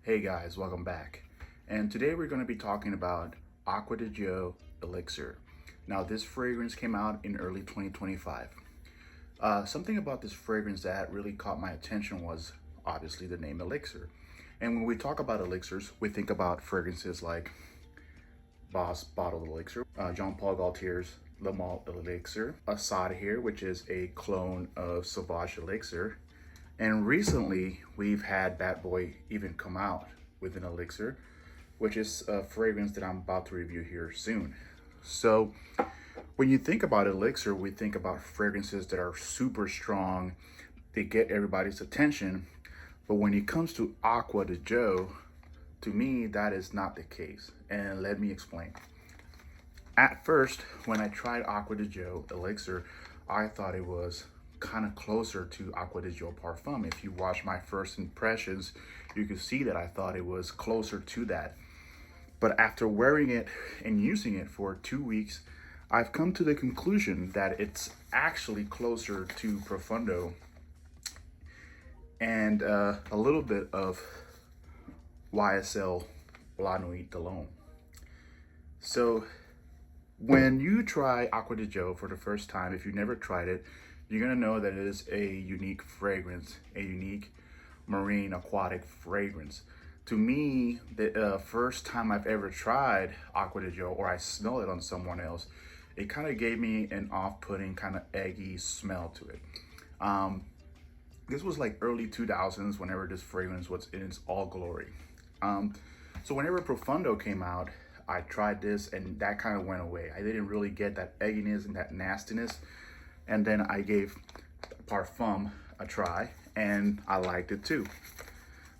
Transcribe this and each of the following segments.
Hey guys, welcome back. And today we're going to be talking about Acqua Di Gio Elixir. Now this fragrance came out in early 2025. Something about this fragrance that really caught my attention was obviously the name Elixir. And when we talk about elixirs, we think about fragrances like Boss Bottled Elixir, Jean Paul Gaultier's Le Malt Elixir, Assad here, which is a clone of Sauvage Elixir. And recently, we've had Bad Boy even come out with an elixir, which is a fragrance that I'm about to review here soon. So when you think about elixir, we think about fragrances that are super strong. They get everybody's attention. But when it comes to Acqua Di Gio, to me, that is not the case. And let me explain. At first, when I tried Acqua Di Gio elixir, I thought it was kind of closer to Acqua Di Gio Parfum. If you watch my first impressions, you could see that I thought it was closer to that. But after wearing it and using it for 2 weeks, I've come to the conclusion that it's actually closer to Profundo and a little bit of YSL La Nuit de l'Homme. So when you try Acqua Di Gio for the first time, if you've never tried it, you're gonna know that it is a unique fragrance, a unique marine aquatic fragrance. To me, the first time I've ever tried Acqua Di Gio, or I smell it on someone else, it kind of gave me an off-putting, kind of eggy smell to it. This was like early 2000s, whenever this fragrance was in its all glory. So whenever Profundo came out, I tried this and that kind of went away. I didn't really get that egginess and that nastiness. And then I gave Parfum a try and I liked it too.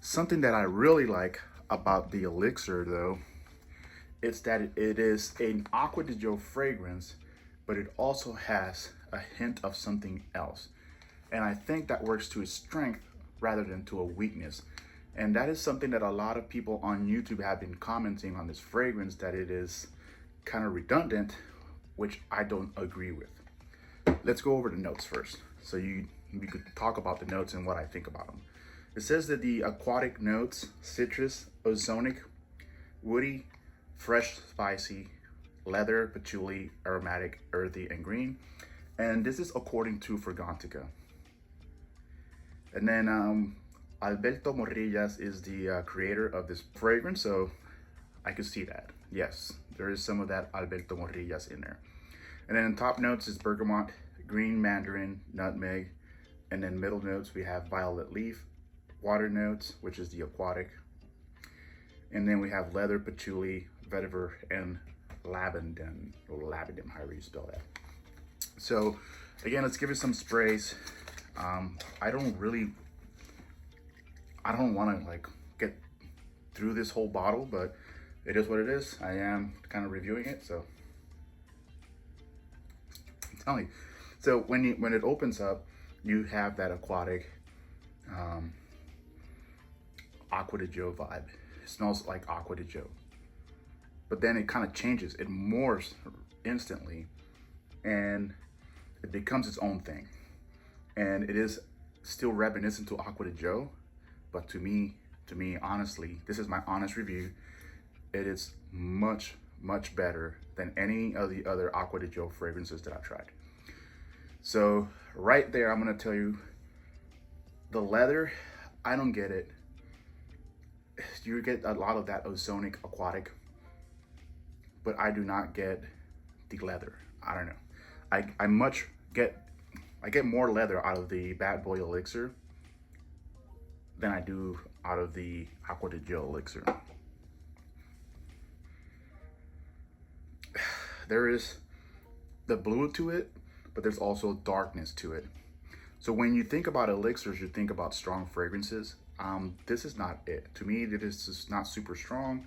Something that I really like about the elixir though, it's that it is an Acqua Di Gio fragrance, but it also has a hint of something else. And I think that works to its strength rather than to a weakness. And that is something that a lot of people on YouTube have been commenting on this fragrance, that it is kind of redundant, which I don't agree with. Let's go over the notes first. So we could talk about the notes and what I think about them. It says that the aquatic notes, citrus, ozonic, woody, fresh, spicy, leather, patchouli, aromatic, earthy, and green. And this is according to Fragrantica. And then Alberto Morillas is the creator of this fragrance, so I could see that. Yes, there is some of that Alberto Morillas in there. And then in top notes is bergamot, green mandarin, nutmeg, and then middle notes we have violet leaf, water notes, which is the aquatic, and then we have leather, patchouli, vetiver, and lavendin, or labidum, however you spell that. So again, let's give it some sprays. I don't want to like get through this whole bottle, but it is what it is. I am kind of reviewing it, so I'm telling you. So when it opens up, you have that aquatic Acqua Di Gio vibe. It smells like Acqua Di Gio, but then it kind of changes. It morphs instantly, and it becomes its own thing. And it is still reminiscent to Acqua Di Gio, but to me, honestly, this is my honest review. It is much better than any of the other Acqua Di Gio fragrances that I've tried. So right there, I'm gonna tell you, the leather, I don't get it. You get a lot of that ozonic aquatic, but I do not get the leather. I don't know. I get more leather out of the Bad Boy elixir than I do out of the Acqua Di Gio elixir. There is the blue to it, but there's also darkness to it. So when you think about elixirs, you think about strong fragrances. This is not it. To me, it is just not super strong.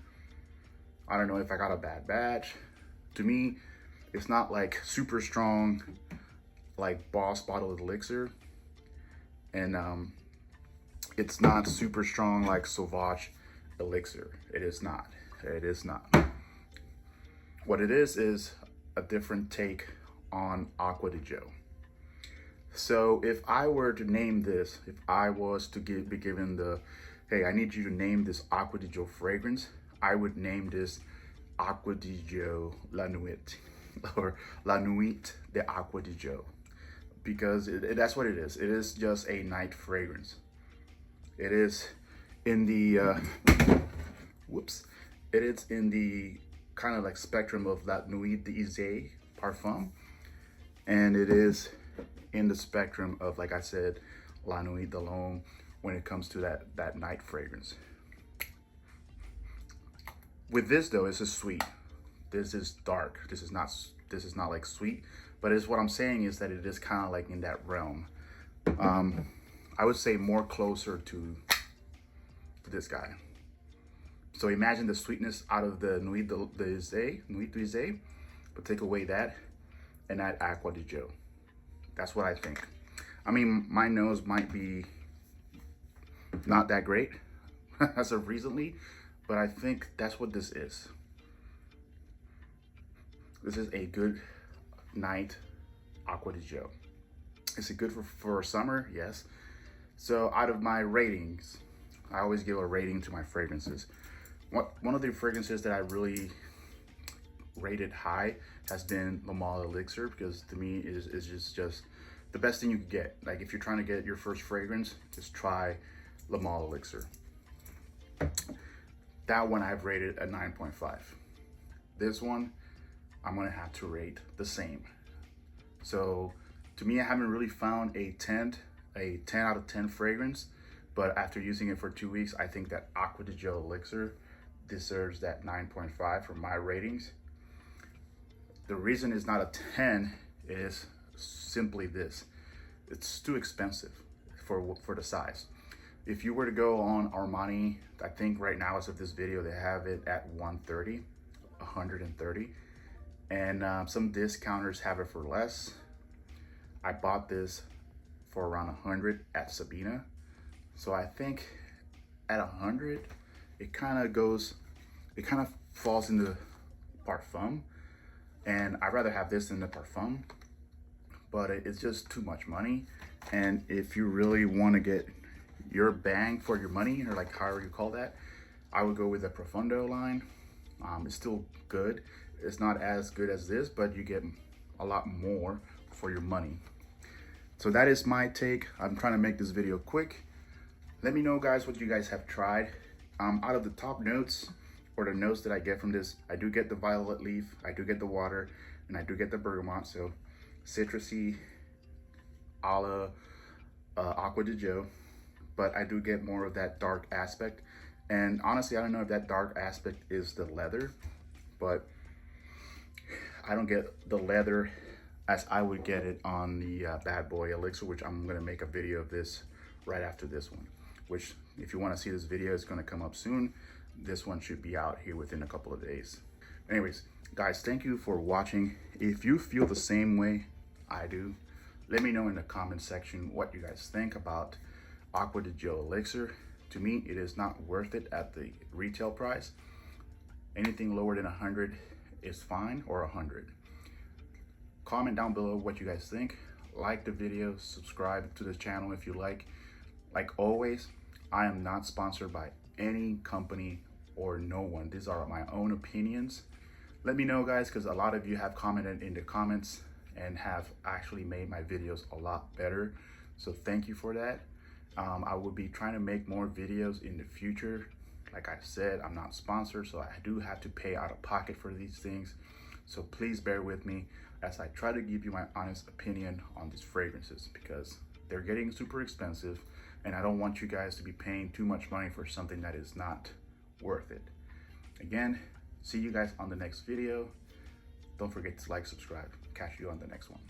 I don't know if I got a bad batch. To me, it's not like super strong like Boss Bottled Elixir. And it's not super strong like Sauvage Elixir. It is not. It is not. What it is a different take on Acqua Di Gio. So if I were to name this, if I was to be given the hey, I need you to name this Acqua Di Gio fragrance, I would name this Acqua Di Gio La Nuit, or La Nuit de Acqua Di Gio, because that's what it is. It is just a night fragrance. It is in the, whoops, it is in the kind of like spectrum of La Nuit de Parfum, and it is in the spectrum of, like I said, La Nuit de L'Homme when it comes to that night fragrance. With this though, it's just sweet. This is dark. This is not like sweet, but it's what I'm saying is that it is kind of like in that realm. I would say more closer to this guy. So imagine the sweetness out of the Nuit Nuit, but take away that and add Acqua Di Gio. That's what I think. I mean, my nose might be not that great as of recently, but I think that's what this is. This is a good night Acqua Di Gio. Is it good for summer? Yes. So out of my ratings, I always give a rating to my fragrances. One of the fragrances that I really rated high has been Le Male Elixir, because to me it is just the best thing you could get. Like if you're trying to get your first fragrance, just try Le Male Elixir. That one I've rated a 9.5. This one I'm gonna have to rate the same. So to me, I haven't really found a 10 out of 10 fragrance, but after using it for 2 weeks, I think that Acqua Di Gio Elixir deserves that 9.5 for my ratings. The reason it's not a 10 is simply this: it's too expensive for the size. If you were to go on Armani, I think right now as of this video, they have it at 130, and some discounters have it for less. I bought this for around 100 at Sabina. So I think at 100, it kind of falls into Parfum, and I'd rather have this than the Parfum, but it's just too much money. And if you really want to get your bang for your money, or like however you call that, I would go with the Profundo line. It's still good. It's not as good as this, but you get a lot more for your money. So that is my take. I'm trying to make this video quick. Let me know, guys, what you guys have tried. Out of the top notes, or the notes that I get from this, I do get the violet leaf, I do get the water, and I do get the bergamot. So citrusy, a la Acqua Di Gio, but I do get more of that dark aspect. And honestly, I don't know if that dark aspect is the leather, but I don't get the leather as I would get it on the Bad Boy Elixir, which I'm gonna make a video of this right after this one, which if you wanna see this video, it's gonna come up soon. This one should be out here within a couple of days. Anyways, guys, thank you for watching. If you feel the same way I do, let me know in the comment section what you guys think about Acqua Di Gio Elixir. To me, it is not worth it at the retail price. Anything lower than 100 is fine, or 100. Comment down below what you guys think. Like the video, subscribe to the channel if you like. Like always, I am not sponsored by any company or no one. These are my own opinions. Let me know, guys, because a lot of you have commented in the comments and have actually made my videos a lot better. So thank you for that. I will be trying to make more videos in the future. Like I said, I'm not sponsored, so I do have to pay out of pocket for these things. So please bear with me as I try to give you my honest opinion on these fragrances, because they're getting super expensive and I don't want you guys to be paying too much money for something that is not worth it. Again, see you guys on the next video. Don't forget to like, subscribe. Catch you on the next one.